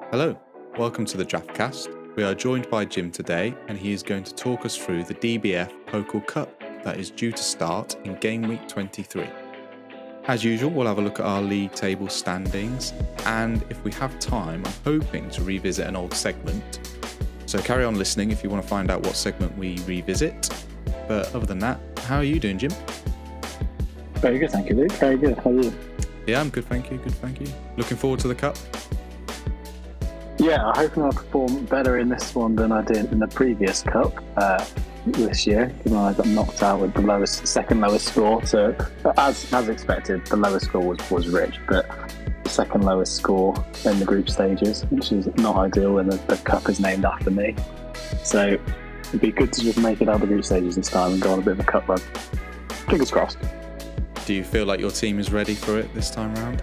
Hello, welcome to the DraftCast. We are joined by Jim today, and he is going to talk us through the DBF Pokal Cup that is due to start in Game Week 23. As usual, we'll have a look at our league table standings, and if we have time, I'm hoping to revisit an old segment. So carry on listening if you want to find out what segment we revisit. But other than that, how are you doing, Jim? Very good, thank you, Luke. Very good. How are you? Yeah, I'm good, thank you. Good, thank you. Looking forward to the cup? Yeah, I'm hoping I'll perform better in this one than I did in the previous cup this year. Given I got knocked out with the second lowest score. So, as expected, the lowest score was Rich, but the second lowest score in the group stages, which is not ideal when the cup is named after me. So, it'd be good to just make it out the group stages this time and go on a bit of a cup run. Fingers crossed. Do you feel like your team is ready for it this time round?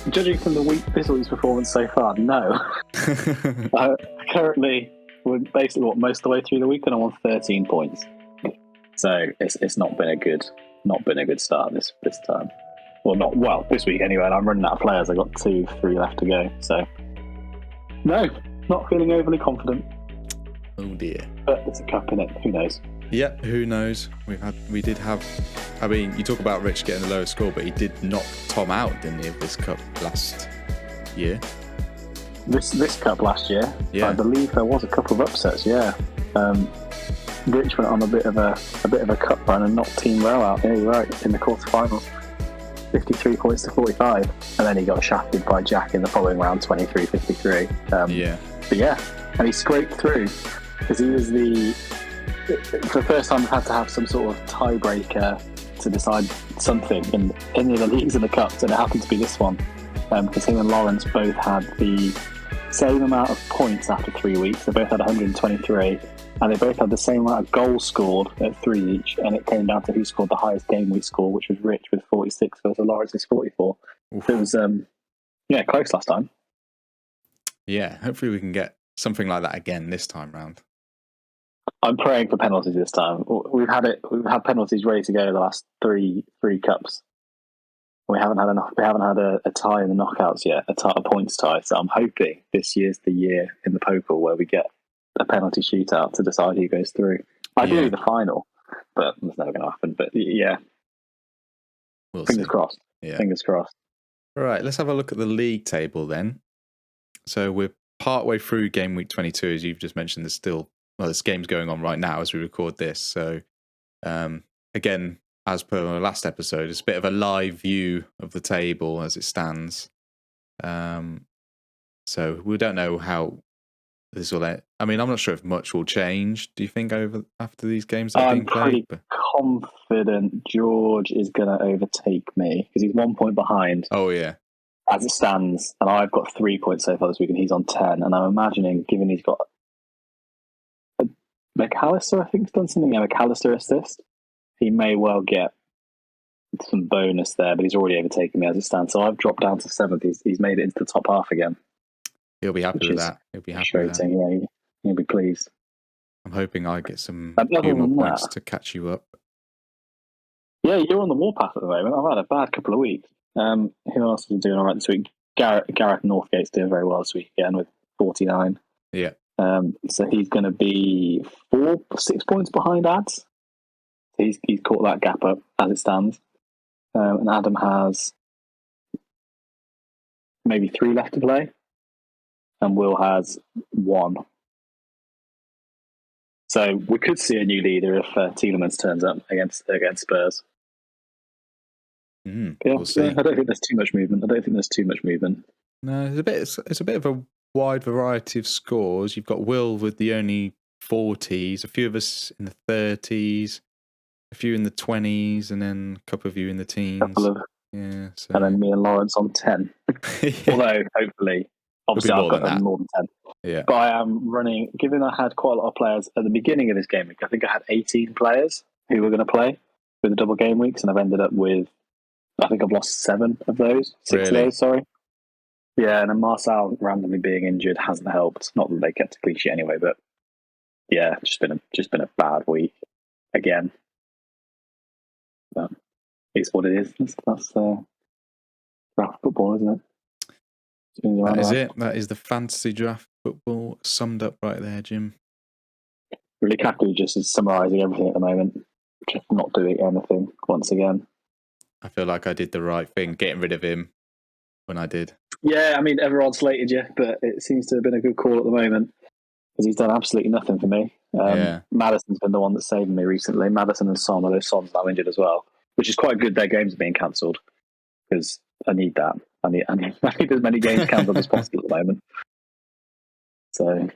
Judging from this week's performance so far, no. Currently, we're basically most of the way through the week, and I'm on 13 points. So it's not been a good start this time. Well, this week anyway. And I'm running out of players. I got 2-3 left to go. So no, not feeling overly confident. Oh dear. But it's a cup in it. Who knows? Yeah, who knows? We did have. I mean, you talk about Rich getting the lowest score, but he did knock Tom out, didn't he, of this cup last year? This cup last year, yeah. I believe there was a couple of upsets. Yeah, Rich went on a bit of a cup run and knocked Team Row out. Yeah, you're right, in the quarterfinals, 53 points to 45, and then he got shafted by Jack in the following round, 23-53. Yeah, but yeah, and he scraped through because he was for the first time, we've had to have some sort of tiebreaker to decide something in any of the leagues in the cups, and it happened to be this one because him and Lawrence both had the same amount of points after 3 weeks. They both had 123, and they both had the same amount of goals scored at 3 each, and it came down to who scored the highest game week score, which was Rich with 46 versus Lawrence's 44. Oof. It was close last time. Yeah, hopefully we can get something like that again this time round. I'm praying for penalties this time. We've had penalties ready to go the last three cups. We haven't had enough. We haven't had a tie in the knockouts yet, a points tie. So I'm hoping this year's the year in the Pokal where we get a penalty shootout to decide who goes through. Ideally the final, but that's never going to happen. But yeah, fingers crossed. Yeah. Fingers crossed. All right, let's have a look at the league table then. So we're partway through game week 22, as you've just mentioned. There's games going on right now as we record this. So, again, as per our last episode, it's a bit of a live view of the table as it stands. So we don't know how this will end. I mean, I'm not sure if much will change. Do you think after these games that are being played? I'm pretty confident George is going to overtake me because he's 1 point behind. Oh, yeah. As it stands, and I've got 3 points so far this week, and he's on 10. And I'm imagining, given he's got McAllister, I think, has done something. Yeah, McAllister assist. He may well get some bonus there, but he's already overtaken me as it stands. So I've dropped down to 7th. He's made it into the top half again. He'll be happy with that. He'll be happy with that. Yeah, he'll be pleased. I'm hoping I get some few more points to catch you up. Yeah, you're on the warpath at the moment. I've had a bad couple of weeks. Who else is doing all right this week? Gareth Northgate's doing very well this week again with 49. Yeah. So he's going to be 6 points behind Ads. He's caught that gap up as it stands. And Adam has maybe 3 left to play. And Will has 1. So we could see a new leader if Tielemans turns up against Spurs. We'll see. I don't think there's too much movement. No, it's a bit of a wide variety of scores. You've got Will with the only 40s, a few of us in the 30s, a few in the 20s, and then a couple of you in the teens. And then me and Lawrence on 10. Yeah. Although, hopefully, obviously I've got more than 10. Yeah. But I am running, given I had quite a lot of players at the beginning of this game week, I think I had 18 players who were going to play with the double game weeks, and I've ended up with, I think I've lost 7 of those. 6 of those, sorry. Yeah, and then Marcel randomly being injured hasn't helped. Not that they kept a clean sheet anyway, but yeah, just been a bad week again. But it's what it is. That's football, isn't it? That is it. That is the fantasy draft football summed up right there, Jim. Really, Lukaku just is summarising everything at the moment, just not doing anything once again. I feel like I did the right thing, getting rid of him when I did. Yeah, I mean, everyone slated you, but it seems to have been a good call at the moment because he's done absolutely nothing for me. Maddison's been the one that's saved me recently. Maddison and Son, although Son's now injured as well, which is quite good. Their games are being cancelled because I need that. I need as many games cancelled as possible at the moment. So,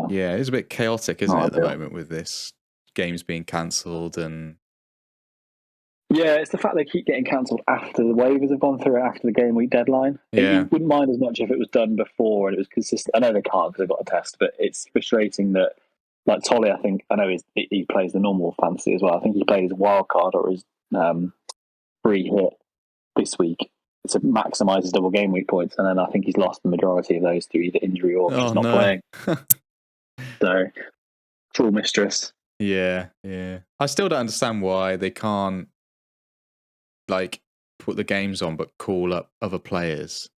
yeah, it's a bit chaotic, isn't it, at the moment with this games being cancelled and. Yeah, it's the fact they keep getting cancelled after the waivers have gone through, after the game week deadline. Yeah. You wouldn't mind as much if it was done before and it was consistent. I know they can't because they've got a test, but it's frustrating that, like Tolly, I know he plays the normal fantasy as well. I think he played his wild card or his free hit this week to maximise his double game week points, and then I think he's lost the majority of those through either injury or just not playing. So, full mistress. Yeah. I still don't understand why they can't put the games on but call up other players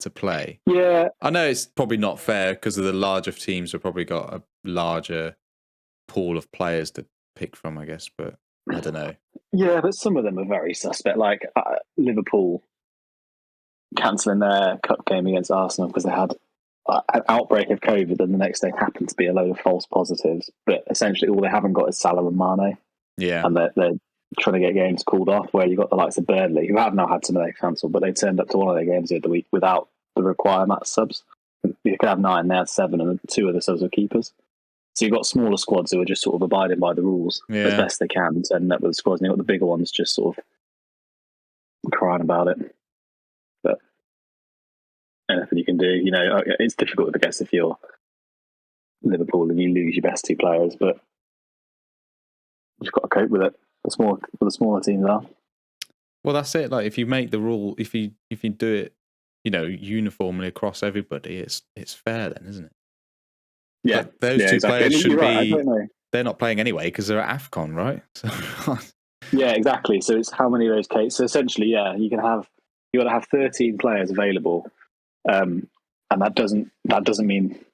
to play. Yeah. I know it's probably not fair because of the larger teams have probably got a larger pool of players to pick from, I guess, but I don't know. Yeah, but some of them are very suspect. Like Liverpool cancelling their cup game against Arsenal because they had an outbreak of COVID and the next day happened to be a load of false positives. But essentially all they haven't got is Salah and Mane. Yeah. And they're trying to get games called off, where you've got the likes of Burnley, who have now had some of their cancelled, but they turned up to one of their games the other week without the required match subs. You could have 9, they had 7, and 2 of the subs were keepers. So you've got smaller squads who are just sort of abiding by the rules as best they can to end up with the squads, and you've got the bigger ones just sort of crying about it. But anything you can do, it's difficult, I guess, if you're Liverpool and you lose your best 2 players, but you've got to cope with it. The smaller teams are. Well, that's it. Like if you make the rule, if you do it, uniformly across everybody, it's fair then, isn't it? Yeah, but those 2 players should be. Right, they're not playing anyway because they're at AFCON, right? So. Yeah, exactly. So it's how many of those cases. So essentially, you got to have 13 players available, and that doesn't mean.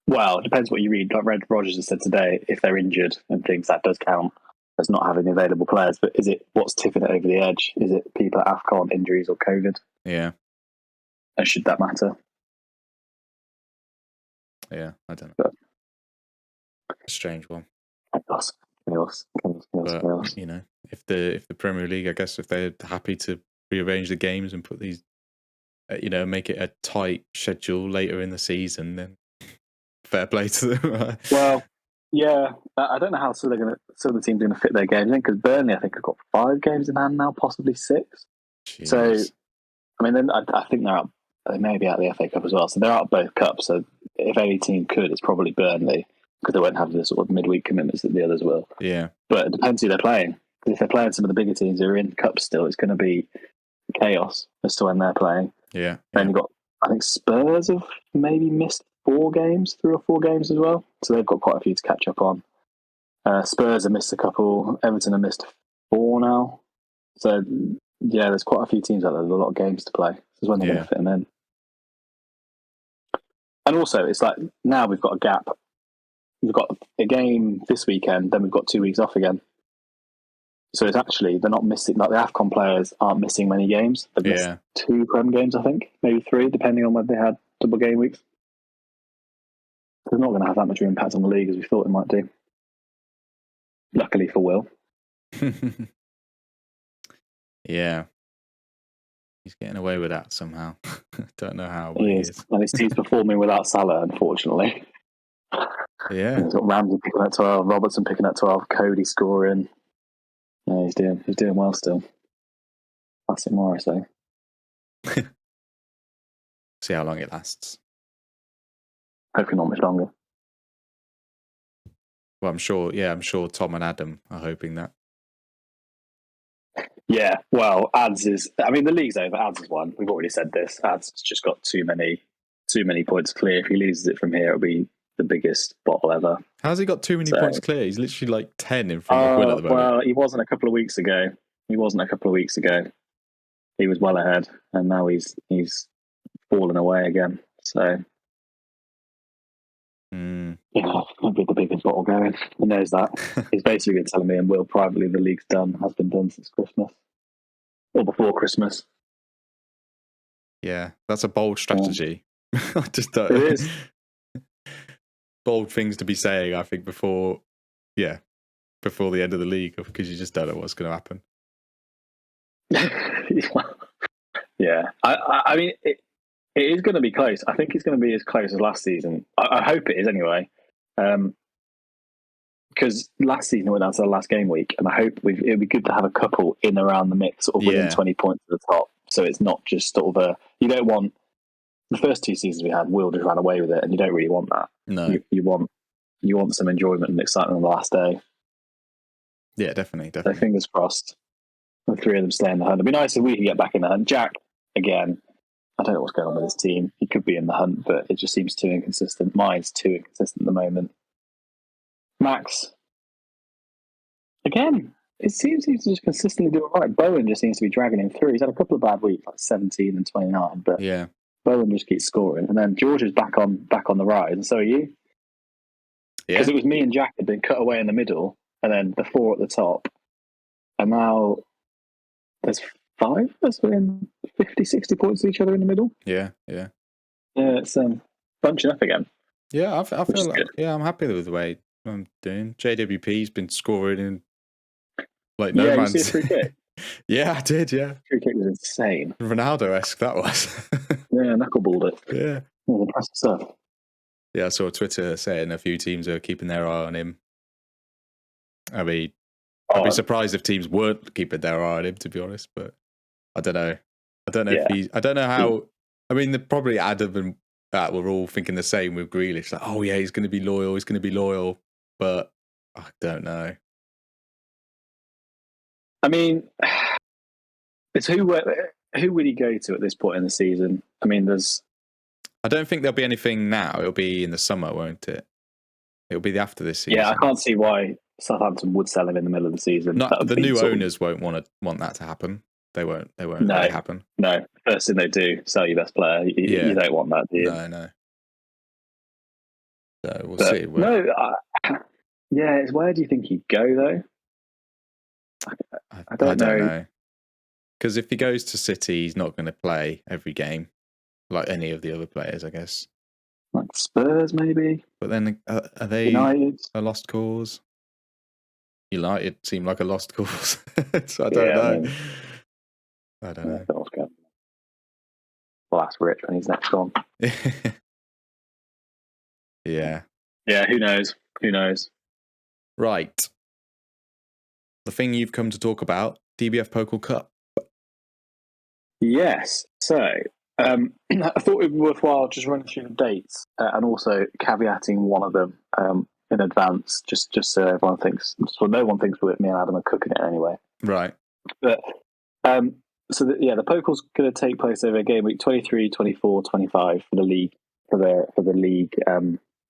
Well, it depends what you read. Like Red Rogers has said today, if they're injured and things, that does count as not having available players. But is it what's tipping it over the edge? Is it people at AFCON, injuries, or COVID? Yeah. And should that matter? Yeah, I don't know. A strange one. Chaos. But, if the Premier League, I guess, if they're happy to rearrange the games and put these, make it a tight schedule later in the season, then fair play to them. Well, yeah, I don't know how some of the teams are going to fit their games in, because Burnley, I think, have got 5 games in hand now, possibly 6. Jeez. So, I mean, then I think they're out. They may be out of the FA Cup as well. So they're out of both cups. So if any team could, it's probably Burnley, because they won't have the sort of midweek commitments that the others will. Yeah. But it depends who they're playing. Because if they're playing some of the bigger teams who are in cups still, it's going to be chaos as to when they're playing. Yeah. Then you've got, I think Spurs have maybe missed 3 or 4 games as well. So they've got quite a few to catch up on. Spurs have missed a couple. Everton have missed 4 now. So, yeah, there's quite a few teams out there. There's a lot of games to play. This is when they're going to fit them in. And also, it's like now we've got a gap. We've got a game this weekend, then we've got 2 weeks off again. So it's actually, they're not missing, like the AFCON players aren't missing many games. They've missed 2 Prem games, I think, maybe 3, depending on whether they had double game weeks. It's not going to have that much of an impact on the league as we thought it might do. Luckily for Will. Yeah. He's getting away with that somehow. Don't know how. He is. And he's performing without Salah, unfortunately. Yeah. He's got Ramsey picking at 12, Robertson picking at 12, Cody scoring. Yeah, he's doing well still. Classic Morris, though. See how long it lasts. Hopefully not much longer. Well, I'm sure Tom and Adam are hoping that. Yeah, well, Ads is. I mean, the league's over. Ads has won. We've already said this. Ads has just got too many points clear. If he loses it from here, it'll be the biggest bottle ever. How's he got too many points clear? He's literally like 10 in front of Will at the moment. Well, he wasn't a couple of weeks ago. He was well ahead, and now he's fallen away again. So, might be the biggest bottle going. He knows that. He's basically been telling me and Will privately the league's done, has been done since Christmas. Or before Christmas. Yeah, that's a bold strategy. I just don't. It is. Bold things to be saying, I think, before the end of the league, because you just don't know what's going to happen. Yeah. I mean, it is going to be close. I think it's going to be as close as last season. I hope it is anyway. Because last season we went down to the last game week, and I hope it would be good to have a couple in around the mix, sort of within 20 points at the top. So it's not just sort of you don't want the first 2 seasons we had, Will just ran away with it, and you don't really want that. No, you want some enjoyment and excitement on the last day. Yeah, definitely. So fingers crossed. The 3 of them stay in the hunt. It'd be nice if we could get back in the hunt. Jack, again, I don't know what's going on with his team. He could be in the hunt, but it just seems too inconsistent. Mine's too inconsistent at the moment. Max, again, it seems to just consistently do it right. Bowen just seems to be dragging him through. He's had a couple of bad weeks, like 17 and 29, but yeah, Bowen just keeps scoring. And then George is back on the rise, and so are you. Because it was me and Jack had been cut away in the middle, and then the 4 at the top, and now there's 5 of us within 50, 60 points of each other in the middle. Yeah. It's bunching up again. Yeah, I feel like, I'm happy with the way I'm doing. JWP's been scoring in like no man's. You see a free kick? Yeah, I did. Yeah, free kick was insane. Ronaldo-esque that was. Yeah, knuckleballed it. Yeah, impressive stuff. Yeah, I saw Twitter saying a few teams are keeping their eye on him. I mean, I'd be surprised if teams weren't keeping their eye on him, to be honest. But I don't know. I don't know how. I mean, probably Adam and that were all thinking the same with Grealish. Like, oh yeah, he's going to be loyal. He's going to be loyal. But I don't know. I mean, it's who would he go to at this point in the season? I mean, I don't think there'll be anything now. It'll be in the summer, won't it? It'll be after this season. Yeah, I can't see why Southampton would sell him in the middle of the season. The new owners won't want that to happen. They won't let it happen. No, first thing they do, sell your best player. You don't want that, do you? No. So we'll see. It's where do you think he'd go though? I don't know. Because if he goes to City, he's not going to play every game like any of the other players, I guess. Like Spurs, maybe. But then, are they United? A lost cause? United seem like a lost cause. So I don't know. I don't know. Well, that's Rich when he's next on. Yeah. Yeah, who knows? Right. The thing you've come to talk about, DBF Pokal Cup. Yes. So, I thought it would be worthwhile just running through the dates and also caveating one of them in advance, just so everyone thinks, no one thinks me and Adam are cooking it anyway. Right. But the Pokal's going to take place over game week 23, 24, 25 for the league for the league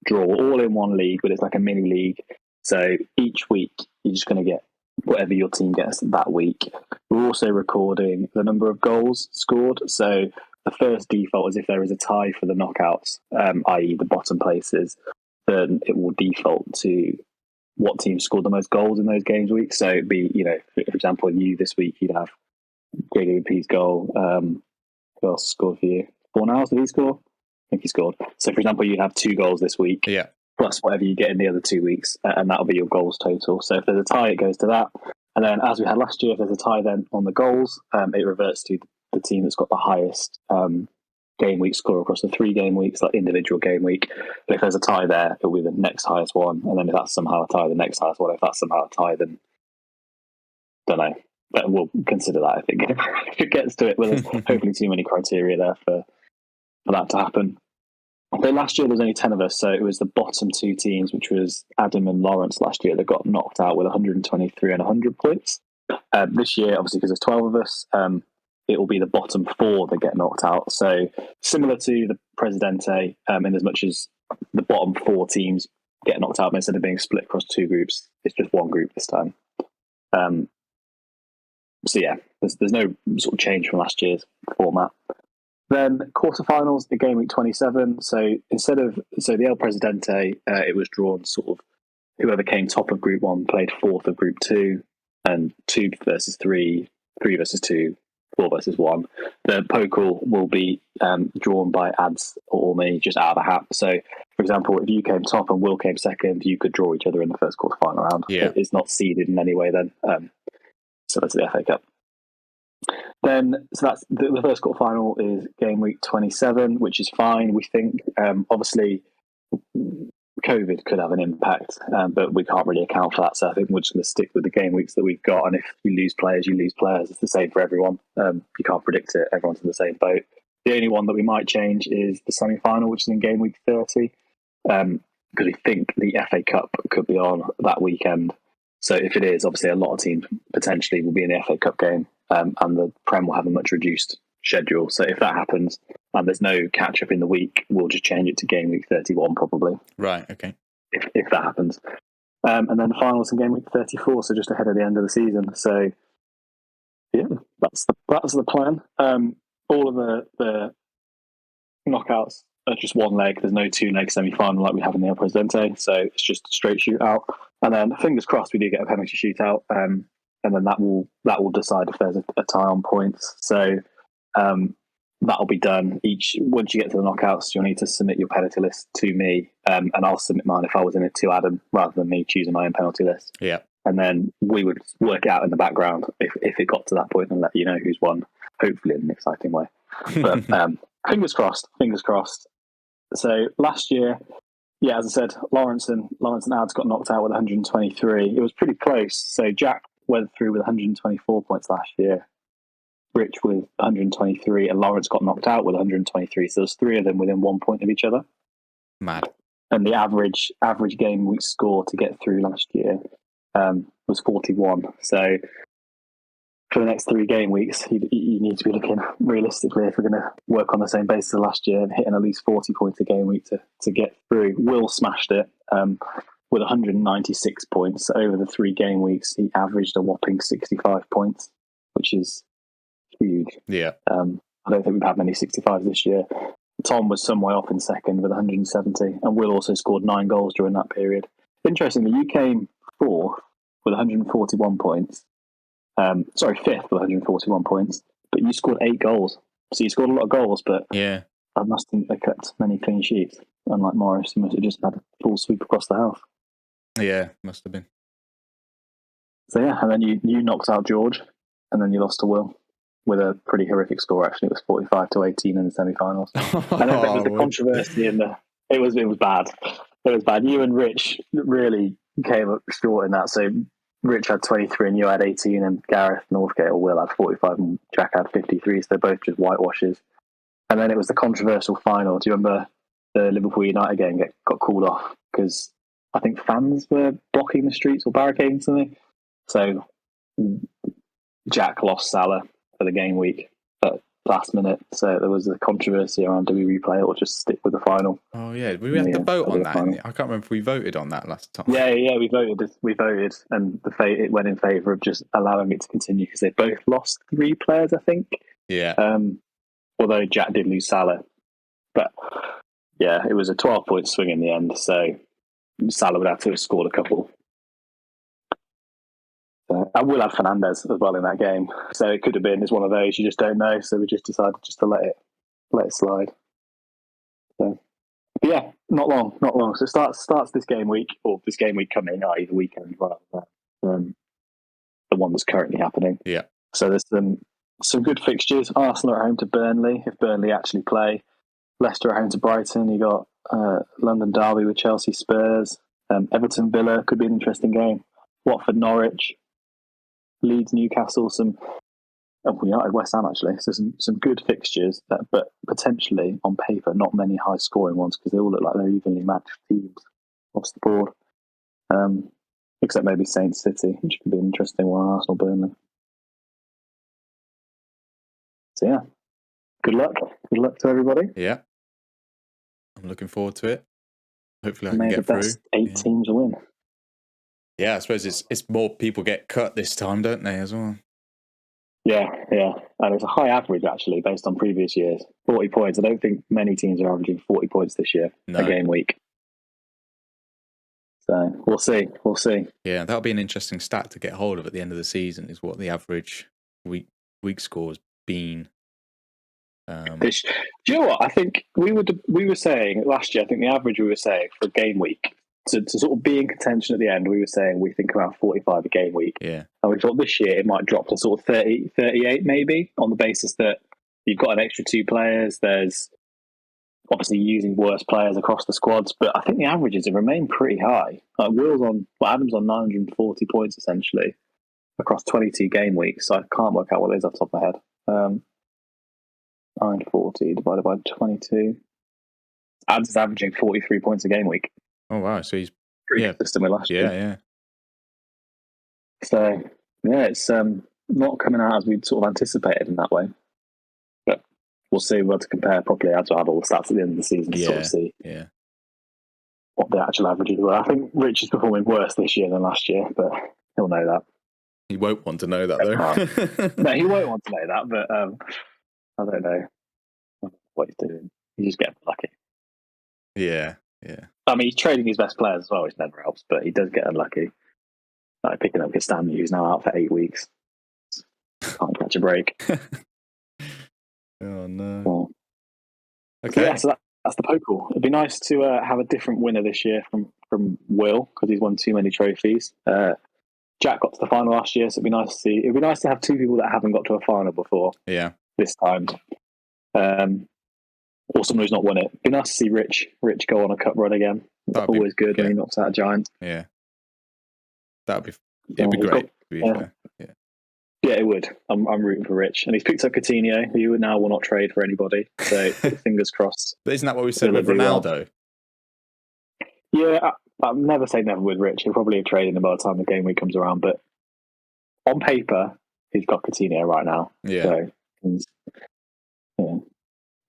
draw, all in one league, but it's like a mini league. So each week you're just going to get whatever your team gets that week. We're also recording the number of goals scored. So the first default is if there is a tie for the knockouts, i.e. the bottom places, then it will default to what team scored the most goals in those games week. So it'd be, for example, you this week, you'd have JWP's goal. Who else scored for you? Fornals, did he score? I think he scored. So, for example, you'd have 2 goals this week, plus whatever you get in the other 2 weeks, and that'll be your goals total. So if there's a tie, it goes to that. And then, as we had last year, if there's a tie then on the goals, it reverts to the team that's got the highest game week score across the 3 game weeks, like individual game week. But if there's a tie there, it'll be the next highest one. And then if that's somehow a tie, the next highest one. If that's somehow a tie, then don't know. But we'll consider that, I think, if it gets to it. Well, there's hopefully too many criteria there for that to happen. But last year there was only 10 of us, so it was the bottom 2 teams, which was Adam and Lawrence last year, that got knocked out with 123 and 100 points. This year, obviously, because there's 12 of us, it will be the bottom 4 that get knocked out. So similar to the Presidente, in as much as the bottom 4 teams get knocked out, but instead of being split across 2 groups, it's just 1 group this time. So yeah, there's no sort of change from last year's format. Then quarterfinals in game week 27. So the El Presidente, it was drawn sort of whoever came top of Group 1 played fourth of Group 2, and 2 versus 3, 3 versus 2, 4 versus 1. The Pokal will be drawn by ads or me just out of a hat. So, for example, if you came top and Will came second, you could draw each other in the first quarterfinal round. Yeah. It's not seeded in any way then. So that's the FA Cup. Then, so that's the first quarterfinal is game week 27, which is fine, we think. Obviously, COVID could have an impact, but we can't really account for that. So I think we're just going to stick with the game weeks that we've got. And if you lose players, you lose players. It's the same for everyone. You can't predict it. Everyone's in the same boat. The only one that we might change is the semi-final, which is in game week 30, because we think the FA Cup could be on that weekend. So if it is, obviously a lot of teams potentially will be in the FA Cup game, and the Prem will have a much reduced schedule. So if that happens and there's no catch up in the week, we'll just change it to game week 31 probably. Right. Okay. If that happens. And then the finals in game week 34, so just ahead of the end of the season. So yeah, that's the plan. All of the knockouts are just one leg. There's no 2-leg semi-final like we have in the El Presidente. So it's just a straight shootout. And then fingers crossed we do get a penalty shootout. And then that will decide if there's a tie on points. So that'll be done. Once you get to the knockouts, you'll need to submit your penalty list to me, and I'll submit mine if I was in it to Adam, rather than me choosing my own penalty list. Yeah. And then we would work out in the background if it got to that point and let you know who's won, hopefully in an exciting way. But fingers crossed. So last year, yeah, as I said, Lawrence and Ads got knocked out with 123. It was pretty close. So Jack went through with 124 points last year, Rich with 123, and Lawrence got knocked out with 123. So there's 3 of them within 1 point of each other. Mad. And the average game week score to get through last year was 41. So for the next 3 game weeks, you need to be looking realistically, if we're going to work on the same basis as last year, and hitting at least 40 points a game week to get through. Will smashed it with 196 points. So over the 3 game weeks, he averaged a whopping 65 points, which is huge. Yeah. I don't think we've had many 65s this year. Tom was some way off in second with 170, and Will also scored 9 goals during that period. Interestingly, you came 4th with 141 points. Fifth with 141 points, but you scored 8 goals. So you scored a lot of goals, but yeah, I must think they kept many clean sheets. Unlike Morris, who must have just had a full sweep across the house. Yeah, must have been. So yeah, and then you knocked out George, and then you lost to Will with a pretty horrific score. Actually, it was 45-18 in the semi-finals. And then there was the controversy in the. It was bad. It was bad. You and Rich really came up short in that. So Rich had 23 and you had 18, and Gareth Northgate or Will had 45 and Jack had 53. So they're both just whitewashes. And then it was the controversial final. Do you remember the Liverpool United game got called off because I think fans were blocking the streets or barricading something? So Jack lost Salah for the game week at last minute. So there was a controversy around, do we replay it or just stick with the final? Oh yeah, we had to vote on that. I can't remember if we voted on that last time. Yeah, we voted, and it went in favour of just allowing it to continue because they both lost 3 players, I think. Yeah. Although Jack did lose Salah, but yeah, it was a 12-point swing in the end. So Salah would have to have scored a couple. I will have Fernandez as well in that game, so it could have been. It's one of those you just don't know. So we just decided just to let it slide. So but yeah, not long. So it starts this game week, or this game week coming, i.e. the weekend rather than the one that's currently happening. Yeah. So there's some good fixtures. Arsenal are home to Burnley if Burnley actually play. Leicester are home to Brighton. You got London Derby with Chelsea Spurs. Everton Villa could be an interesting game. Watford Norwich. Leeds, Newcastle, some United, West Ham actually. So some good fixtures, but potentially on paper not many high scoring ones because they all look like they're evenly matched teams across the board. Except maybe Saints City, which could be an interesting one. Arsenal, Burnley. So yeah, good luck to everybody. Yeah, I'm looking forward to it. Hopefully, I can May get the through. Best 8 teams win. Yeah, I suppose it's more people get cut this time, don't they, as well? Yeah, and it's a high average actually based on previous years. 40 points. I don't think many teams are averaging 40 points this year a game week. So we'll see. Yeah, that'll be an interesting stat to get hold of at the end of the season. Is what the average week score has been. Do you know what? I think we were saying last year. I think the average we were saying for game week to sort of be in contention at the end. We were saying we think around 45 a game week. Yeah, and we thought this year it might drop to sort of 30, 38 maybe on the basis that you've got an extra 2 players. There's obviously using worse players across the squads, but I think the averages have remained pretty high. Like Adam's on 940 points essentially across 22 game weeks. So I can't work out what it is off the top of my head. 940 divided by 22. Adams is averaging 43 points a game week. Oh wow! So he's pretty consistent with last year. Yeah. So it's not coming out as we'd sort of anticipated in that way. But we'll see. We'll have to compare properly. I have to have all the stats at the end of the season to sort of see what the actual averages were. I think Rich is performing worse this year than last year, but he'll know that. He won't want to know that though. No, he won't want to know that. But I don't know what he's doing. He's just getting lucky. Yeah. I mean, he's trading his best players as well, which never helps, but he does get unlucky. Like picking up Coutinho, who's now out for 8 weeks. Can't catch a break. Oh, no. Well, okay. So that's the Pokal. It'd be nice to have a different winner this year from Will, because he's won too many trophies. Jack got to the final last year, so it'd be nice to see. It'd be nice to have 2 people that haven't got to a final before. Yeah. This time. Or someone who's not won it. It'd be nice to see Rich go on a cup run again. It's always good when he knocks out a giant. Yeah. It'd be great. Yeah, it would. I'm rooting for Rich. And he's picked up Coutinho, who now will not trade for anybody. So fingers crossed. But isn't that what we said with Ronaldo? Yeah, I've never say never with Rich. He'll probably have traded him by the time the game week comes around. But on paper, he's got Coutinho right now. Yeah. So he's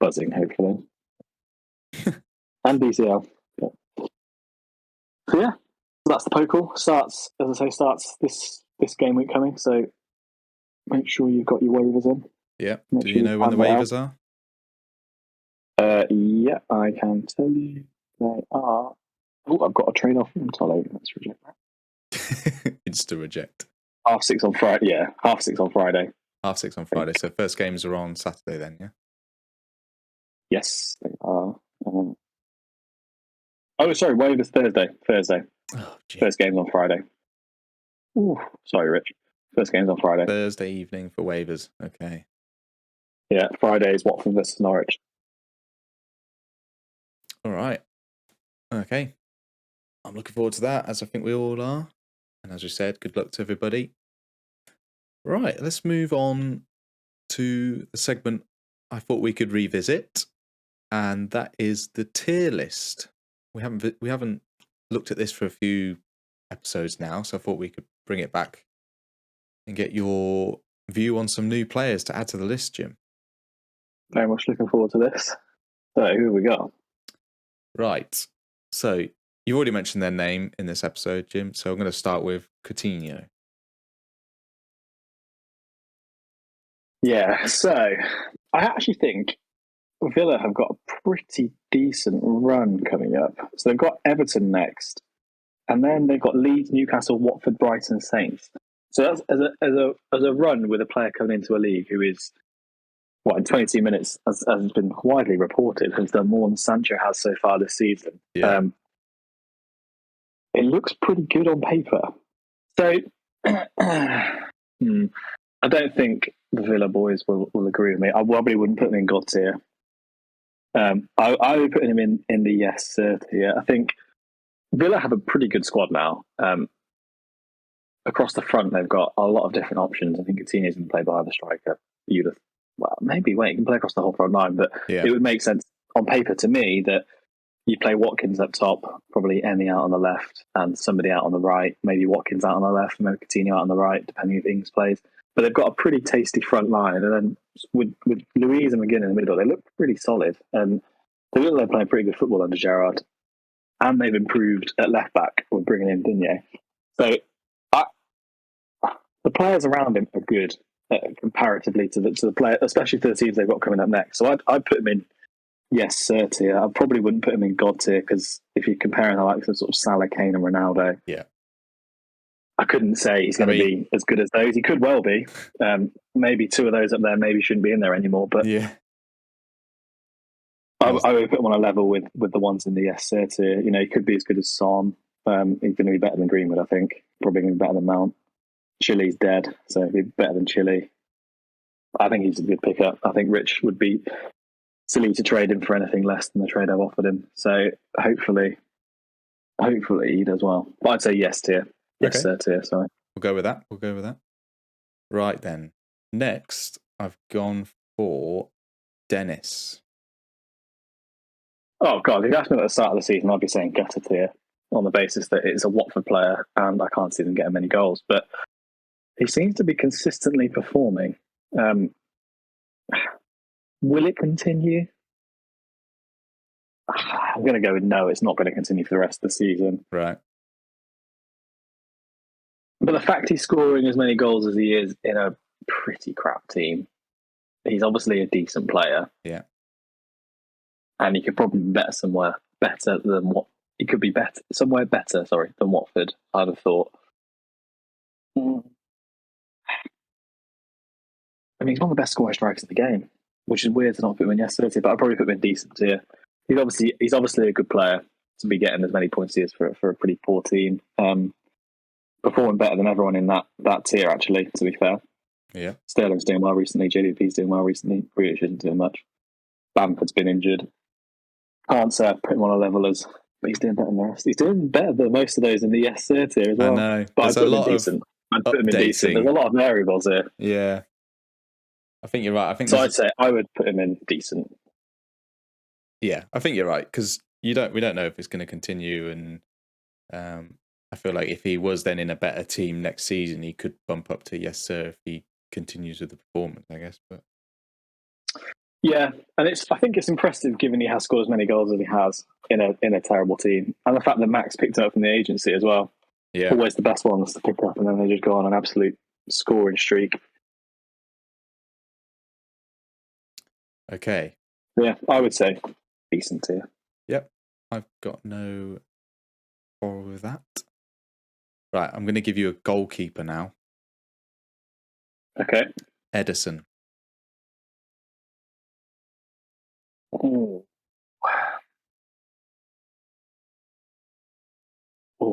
buzzing, hopefully. And DCL. Yeah. So yeah, that's the Pokal. Starts this game week coming. So make sure you've got your waivers in. Yeah. Do you know when the waivers are? Yeah, I can tell you they are. Oh, I've got a trade off from Tolly. Let's reject that. Insta reject. 6:30 on Friday. Yeah, 6:30 on Friday. 6:30 on Friday. So first games are on Saturday then, yeah? Yes, they are. Sorry, waivers Thursday. Oh, first game's on Friday. Ooh, sorry, Rich. First game's on Friday. Thursday evening for waivers. Okay. Yeah, Friday is Watford versus Norwich. All right. Okay. I'm looking forward to that, as I think we all are. And as we said, good luck to everybody. Right, let's move on to the segment I thought we could revisit, and that is the tier list. We haven't looked at this for a few episodes now, so I thought we could bring it back and get your view on some new players to add to the list, Jim. Very much looking forward to this. So, who have we got? Right. So, you've already mentioned their name in this episode, Jim, so I'm going to start with Coutinho. Yeah, so I actually think Villa have got a pretty decent run coming up. So they've got Everton next, and then they've got Leeds, Newcastle, Watford, Brighton, Saints. So that's as a run with a player coming into a league who is, in 22 minutes, as has been widely reported, has done more than Sancho has so far this season. Yeah. It looks pretty good on paper. So I don't think the Villa boys will agree with me. I probably wouldn't put them in God tier. I would put him in the yes sir tier. I think Villa have a pretty good squad now. Across the front, they've got a lot of different options. I think Coutinho's going to play by the striker. He can play across the whole front line, but it would make sense on paper to me that you play Watkins up top, probably Emmy out on the left, and somebody out on the right. Maybe Watkins out on the left, maybe Coutinho out on the right, depending if Ings plays. But they've got a pretty tasty front line, and then with Louise and McGinn in the middle, they look pretty solid. And they look like they're playing pretty good football under Gerrard, and they've improved at left back with bringing in Digne. So the players around him are good. comparatively to the player, especially to the teams they've got coming up next. So I'd put him in yes sir tier. I probably wouldn't put him in God tier because if you're comparing the likes of sort of Salah, Kane, and Ronaldo, I couldn't say he's going to be as good as those. He could well be. Maybe two of those up there maybe shouldn't be in there anymore. But I would put him on a level with the ones in the yes sir tier. You know, he could be as good as Son. He's going to be better than Greenwood, I think. Probably going to be better than Mount. Chile's dead, so he'd be better than Chile. I think he's a good pickup. I think Rich would be silly to trade him for anything less than the trade I've offered him. So hopefully he does well. But I'd say yes tier. Yes sir tier, sorry. We'll go with that. Right then. Next, I've gone for Dennis. Oh, God, if you asked me at the start of the season, I'd be saying gutter tier on the basis that it's a Watford player and I can't see them getting many goals. But he seems to be consistently performing. Will it continue? I'm going to go with no, it's not going to continue for the rest of the season. Right. But the fact he's scoring as many goals as he is in a pretty crap team, he's obviously a decent player. Yeah. And he could probably be better somewhere better than what he could be better somewhere better, than Watford, I'd have thought. I mean, he's one of the best scoring strikers in the game, which is weird to not put him in yesterday, but I'd probably put him in decent tier. He's obviously a good player to be getting as many points as he is for a pretty poor team. Performing better than everyone in that tier, actually, to be fair. Yeah. Sterling's doing well recently, JDP's doing well recently, Grealish isn't doing much. Bamford's been injured. Can't say I'd put him on a level as, but he's doing better than the rest. He's doing better than most of those in the yes sir tier as well. I know. But I'd put him in decent. There's a lot of variables here. Yeah. I think you're right. I'd say I would put him in decent. Yeah, I think you're right because we don't know if it's going to continue, and I feel like if he was then in a better team next season, he could bump up to yes sir if he continues with the performance, I guess. But yeah, and I think it's impressive given he has scored as many goals as he has in a terrible team, and the fact that Max picked it up from the agency as well. Yeah, always the best ones to pick up, and then they just go on an absolute scoring streak. Okay. Yeah, I would say decent tier. Yep, I've got no quarrel with that. Right, I'm going to give you a goalkeeper now. Okay. Edison. Oh,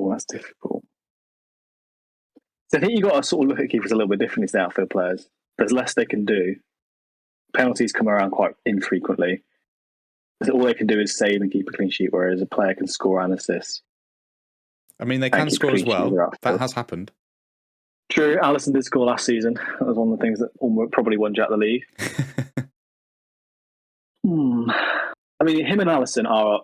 that's difficult. So I think you've got to sort of look at keepers a little bit differently to outfield players. There's less they can do. Penalties come around quite infrequently. So all they can do is save and keep a clean sheet, whereas a player can score and assist. I mean, they can score as well. That has happened. True. Alisson did score last season. That was one of the things that probably won Jack the league. I mean, him and Alisson are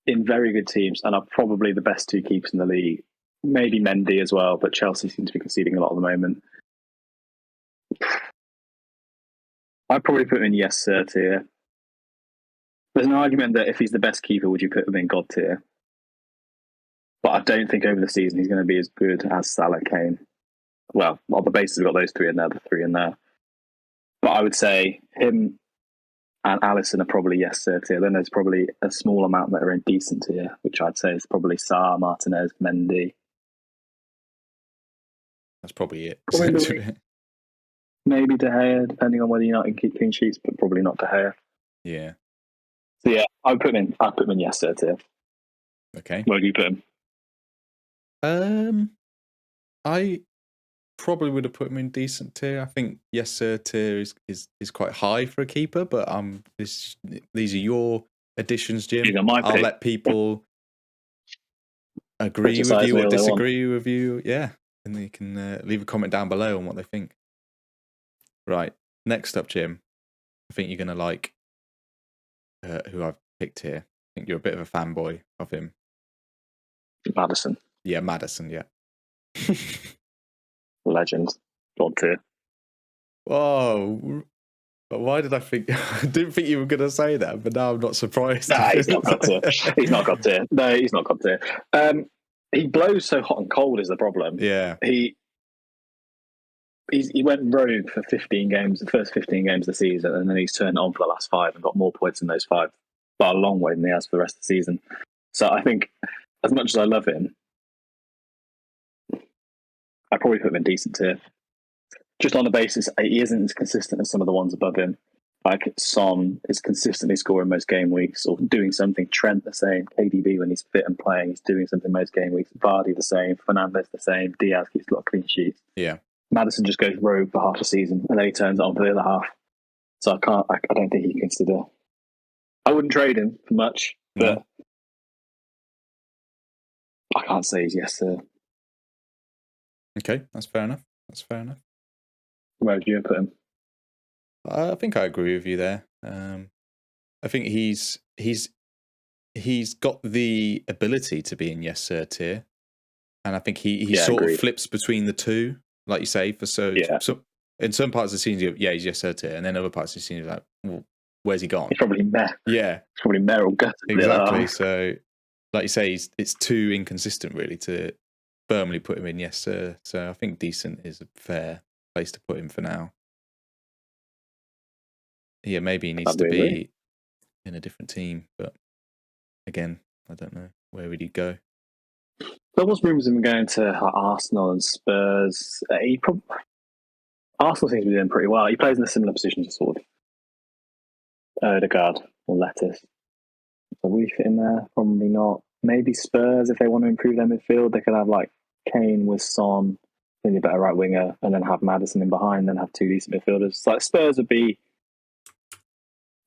in very good teams and are probably the best two keepers in the league. Maybe Mendy as well, but Chelsea seem to be conceding a lot at the moment. I'd probably put him in yes sir tier. There's an argument that if he's the best keeper, would you put him in God tier? But I don't think over the season he's going to be as good as Salah, Kane. Well, on the basis we've got those three in there, the three in there. But I would say him and Alisson are probably yes sir tier. Then there's probably a small amount that are in decent tier, which I'd say is probably Sarr, Martinez, Mendy. That's probably it. Maybe De Gea, depending on whether United keep clean sheets, but probably not De Gea. Yeah. So yeah, I'd put him in yes sir tier. Okay. Where do you put him? I probably would have put him in decent tier. I think yes sir tier is quite high for a keeper, but these are your additions, Jim. I'll let people agree with you or disagree with you. Yeah, and they can leave a comment down below on what they think. Right, next up, Jim. I think you're going to like who I've picked here. I think you're a bit of a fanboy of him. Maddison. Yeah, Maddison, yeah. Legend. God tier. Whoa. But why did I think... I didn't think you were going to say that, but now I'm not surprised. Nah, he's not God tier. He's not God tier. No, he's not God tier. He blows so hot and cold is the problem. Yeah. he went rogue for 15 games, the first 15 games of the season, and then he's turned on for the last 5 and got more points in those 5 by a long way than he has for the rest of the season. So I think, as much as I love him, I probably put him in decent tier. Just on the basis he isn't as consistent as some of the ones above him. Like Son is consistently scoring most game weeks or doing something. Trent the same. KDB when he's fit and playing, he's doing something most game weeks. Vardy the same. Fernandes the same. Diaz keeps a lot of clean sheets. Yeah. Maddison just goes rogue for half a season and then he turns it on for the other half. So I don't think he can consider. I wouldn't trade him for much, but I can't say he's yes sir. Okay, that's fair enough. Where would you put him? I think I agree with you there. I think he's got the ability to be in yes sir tier, and I think he sort of flips between the two, like you say. So in some parts of the season, he's yes sir tier, and then other parts of the season, you're like, well, where's he gone? He's probably meh. Yeah, he's probably meh or gutted. Exactly. So, like you say, it's too inconsistent really to firmly put him in yes sir. So I think decent is a fair place to put him for now. Yeah, maybe he needs to be in a different team, but again, I don't know. Where would he go? There was rumours of him going to Arsenal and Spurs. Arsenal seems to be doing pretty well. He plays in a similar position to sort of Odegaard or Lettuce. So will he fit in there? Probably not. Maybe Spurs, if they want to improve their midfield, they could have like Kane with Son, maybe a better right winger, and then have Maddison in behind, then have 2 decent midfielders. Like Spurs would be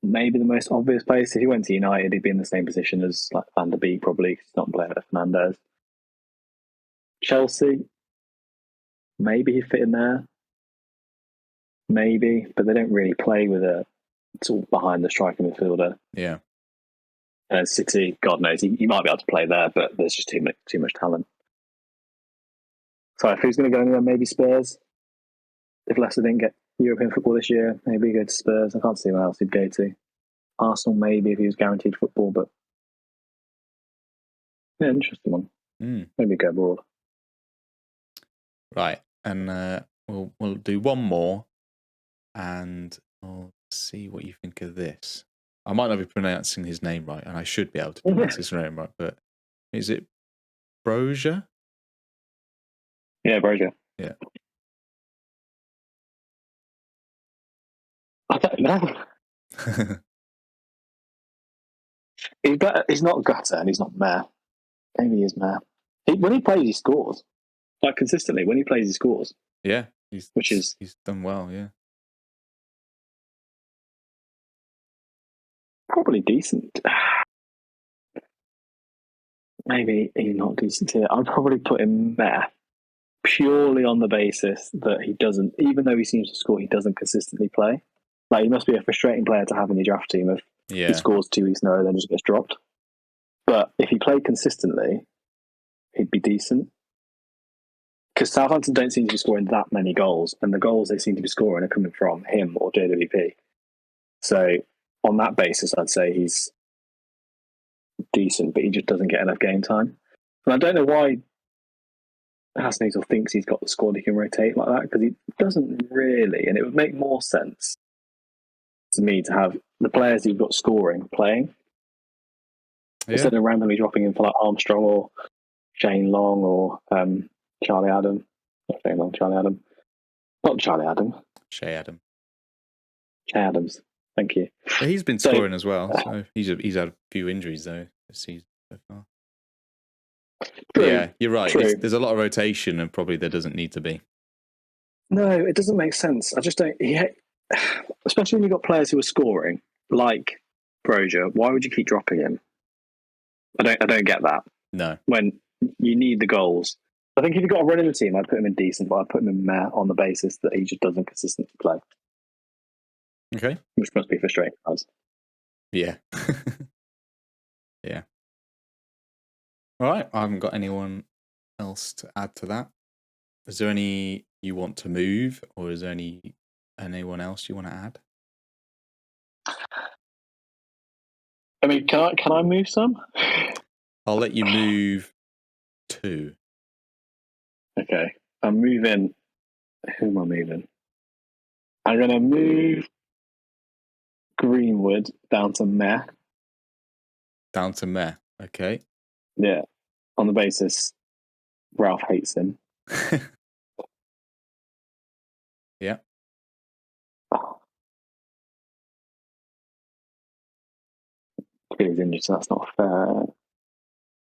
maybe the most obvious place. If he went to United, he'd be in the same position as like Van der Beek, probably, because he's not playing with Fernandes. Chelsea, maybe he'd fit in there. Maybe, but they don't really play with a sort of behind the striker midfielder. Yeah. And City, God knows, he might be able to play there, but there's just too much talent. So if he's going to go anywhere, maybe Spurs. If Leicester didn't get European football this year, maybe he'd go to Spurs. I can't see where else he'd go to. Arsenal, maybe, if he was guaranteed football, but yeah, interesting one. Maybe go abroad. Right, and we'll do one more, and I'll see what you think of this. I might not be pronouncing his name right, and I should be able to pronounce his name right, but is it Brozier? Yeah, Brozier. Yeah. I don't know. He's not gutter and he's not meh. Maybe he is meh. When he plays, he scores. Like consistently, when he plays, he scores. Yeah, he's done well. Yeah, probably decent. Maybe he's not decent here. I'd probably put him meh, purely on the basis that he doesn't, even though he seems to score, he doesn't consistently play. Like, he must be a frustrating player to have in your draft team if he scores 2 weeks in a row and then just gets dropped. But if he played consistently, he'd be decent. Because Southampton don't seem to be scoring that many goals, and the goals they seem to be scoring are coming from him or JWP. So on that basis, I'd say he's decent, but he just doesn't get enough game time. And I don't know why Hasenhuttl thinks he's got the squad he can rotate like that, because he doesn't really. And it would make more sense to me to have the players you've got scoring playing instead of randomly dropping in for like Armstrong or Shane Long or Charlie Adam. Not Shane Long, Charlie Adam. Not Charlie Adam. Shay Adam. Shay Adams. Thank you. But he's been scoring as well. So he's had a few injuries though this season so far. True, yeah, you're right. There's a lot of rotation, and probably there doesn't need to be. No, it doesn't make sense. I just don't. Especially when you've got players who are scoring, like Brozier. Why would you keep dropping him? I don't get that. No. When you need the goals. I think if you've got a run in the team, I'd put him in decent, but I'd put him in meh on the basis that he just doesn't consistently play. Okay. Which must be frustrating. Yeah. Yeah. All right. I haven't got anyone else to add to that. Is there any you want to move, or is there anyone else you want to add? I mean, can I move some? I'll let you move 2. Okay. I'm moving Who am I moving? I'm going to move Greenwood down to meh. Down to meh. Okay. Yeah. On the basis Ralph hates him. Yeah. He's injured, so that's not fair.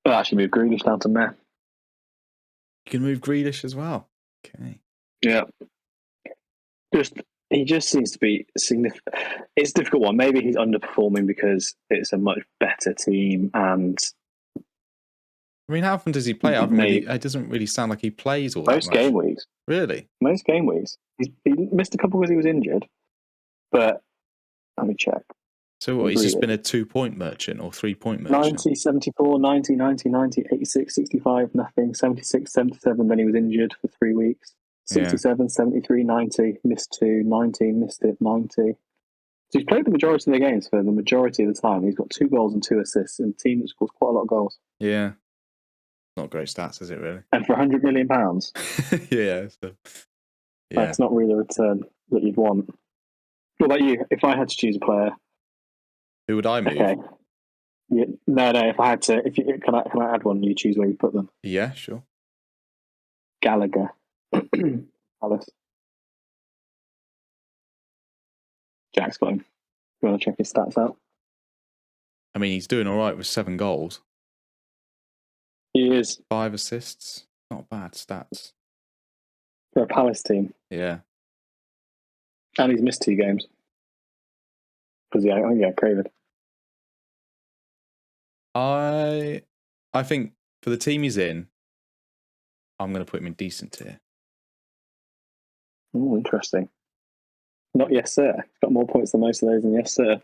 I'll actually move Grealish down to meh. You can move Grealish as well. Okay. Yeah. He just seems to be significant. It's a difficult one. Maybe he's underperforming because it's a much better team, and I mean, how often does he play? It doesn't really sound like he plays all that much. Most game weeks. Really? Most game weeks. He missed a couple because he was injured, but let me check. So what, he's just been a 2-point merchant or 3-point merchant? 90, 74, 90, 90, 90, 86, 65, nothing, 76, 77, then he was injured for 3 weeks. 67, 73, 90, missed 2, 90, missed it, 90. So he's played the majority of the games for the majority of the time. He's got 2 goals and 2 assists in a team that scores quite a lot of goals. Yeah. Not great stats, is it, really? And for £100 million, yeah. That's not really a return that you'd want. What about you? If I had to choose a player, who would I move? Okay. Yeah, no. If I had to, can I add one? You choose where you put them. Yeah, sure. Gallagher, Palace. Jack's got him. You want to check his stats out? I mean, he's doing all right with 7 goals. He is. 5 assists. Not bad stats for a Palace team. Yeah. And he's missed 2 games because he had COVID. I think for the team he's in, I'm going to put him in decent tier. Oh, interesting. Not yes, sir. He's got more points than most of those in yes, sir.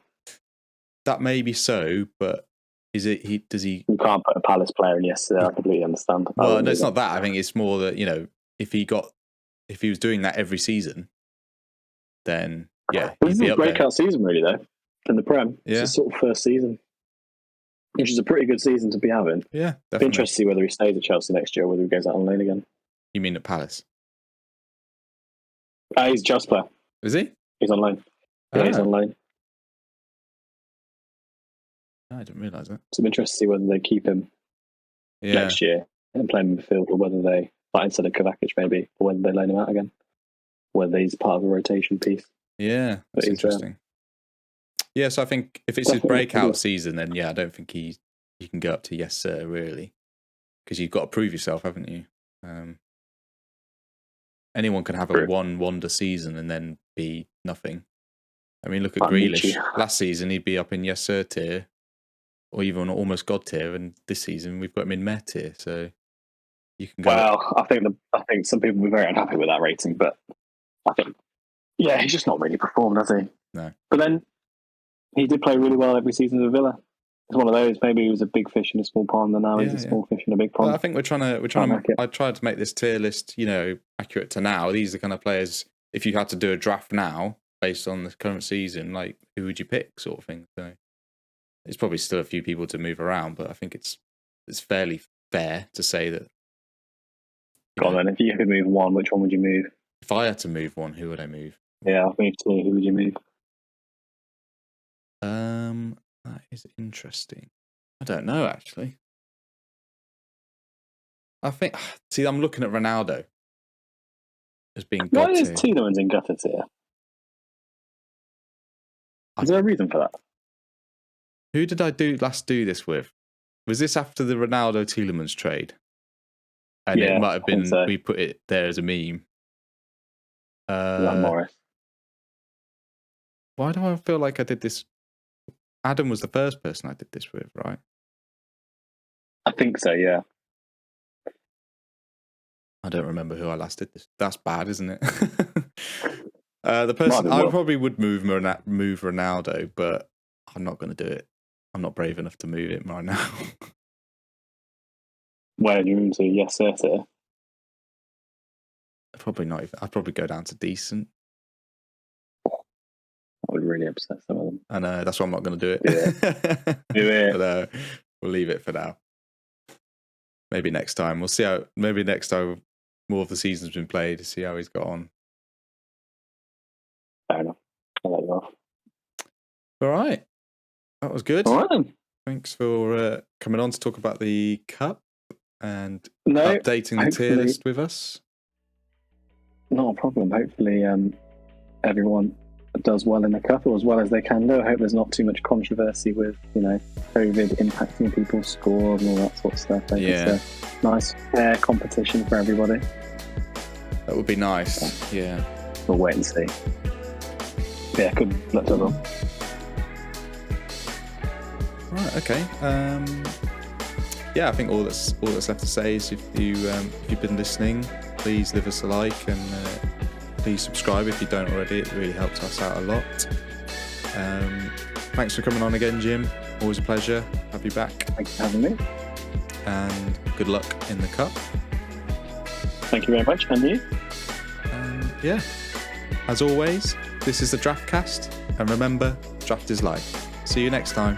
That may be so, but does he? You can't put a Palace player in yes, sir. I completely understand. Well, no, it's not that. I think it's more that, if he was doing that every season, then yeah, this is a breakout season, really, though, in the Prem. Yeah. It's his sort of first season, which is a pretty good season to be having. Yeah, definitely. Be interested to see whether he stays at Chelsea next year or whether he goes out on loan again. You mean at Palace? He's a Chelsea player. Is he? He's on loan. Yeah, he's on loan. I didn't realise that. So I'm interested to see whether they keep him next year and play him in midfield, or whether they, instead of Kovacic maybe, or whether they loan him out again. Whether he's part of a rotation piece. Yeah, that's interesting. Yeah, so I think if it's his breakout season, then yeah, I don't think you can go up to yes, sir, really. Because you've got to prove yourself, haven't you? Anyone can have a one wonder season and then be nothing. I mean, look at Grealish. Last season, he'd be up in yes, sir tier, or even almost God tier, and this season we've got him in meh tier. So you can go. Well, I think some people will be very unhappy with that rating, but I think, yeah, he's just not really performed, has he? No. But then he did play really well every season with Villa. It's one of those. Maybe he was a big fish in a small pond, and now he's a small fish in a big pond. Well, I think we're trying to. I tried to make this tier list, accurate to now. These are the kind of players. If you had to do a draft now based on the current season, like who would you pick, sort of thing. So there's probably still a few people to move around, but I think it's fairly fair to say that. Go on then. If you could move one, which one would you move? If I had to move one, who would I move? Yeah, I've moved 2. Who would you move? That is interesting. I don't know, actually. I think. See, I'm looking at Ronaldo as being. Why is Tielemans in gutter tier? Is there a reason for that? Who did I last do this with? Was this after the Ronaldo Tielemans trade? And it might have been we put it there as a meme. Morris. Why do I feel like I did this? Adam was the first person I did this with, right? I think so, yeah. I don't remember who I last did this. That's bad, isn't it? The person I probably would move Ronaldo, but I'm not going to do it. I'm not brave enough to move him right now. Where do you move to? Yes, sir. Probably not even. I'd probably go down to decent. That would really upset some of them. I know, that's why I'm not going to do it. Yeah. Do it. But, we'll leave it for now. Maybe next time. We'll see how. Maybe next time more of the season's been played to see how he's got on. Fair enough. I'll let you off. All right. That was good. All right then. Thanks for coming on to talk about the Cup and No, updating the tier list with us. Not a problem. Hopefully everyone does well in the Cup, or as well as they can do. I hope there's not too much controversy with, COVID impacting people's scores and all that sort of stuff. I think it's a nice, fair competition for everybody. That would be nice. Yeah. We'll wait and see. Yeah, good luck to everyone. Right. Okay. I think all that's left to say is if you've been listening, please leave us a like and please subscribe if you don't already. It really helps us out a lot. Thanks for coming on again, Jim. Always a pleasure. Have you back. Thanks for having me. And good luck in the Cup. Thank you very much. And you? As always, this is the DraftCast. And remember, draft is life. See you next time.